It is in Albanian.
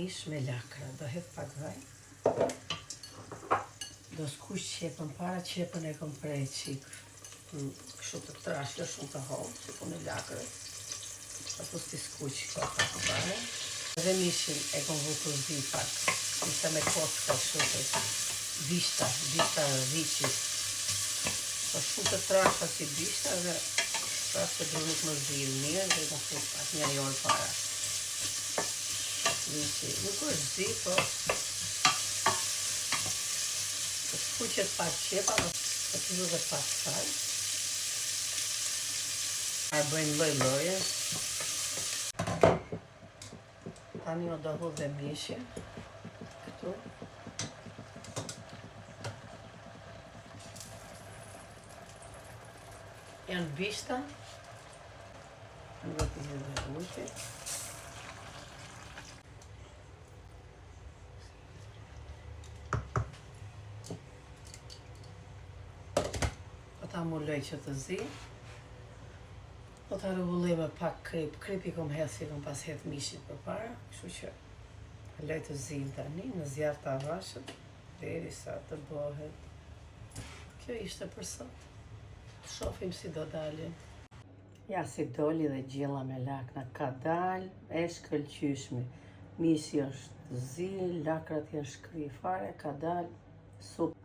mish me lakra. Do hedh pak vaj. Do skuq qepën, para qepën e kom prej qik. Kështu të trashë shumë të hollë, që po me lakrët. Ato si skuq ka pak fare. Dhe mishin e kom vutur zi pak. Nisa me kocka kështu të bishta viqit. Po shumë të trasha si bishta dhe trashë të nuk më zhjilë mirë dhe më fut atë një orë para. Mishi nuk është zi, po të skuqet pak qepa, të të dhe pak sal. A bëjmë lloj-lloje. Tani o do hodh dhe mishin këtu. Janë bishta. Në do të gjithë dhe ujtë. Po ta mulloj që të zi. Po ta rregulloj me pak krip. Kripi kom hedh si kom pas hedh mishit për para. Kështu që loj të zin tani në zjarr të avashët derisa të bëhet. Kjo ishte për sot. Shohim si do dalin. Ja si doli dhe gjella me lakna. Ka dal, e shkëlqyshme. Mishi është zi, lakrat janë shkri fare, ka dal super.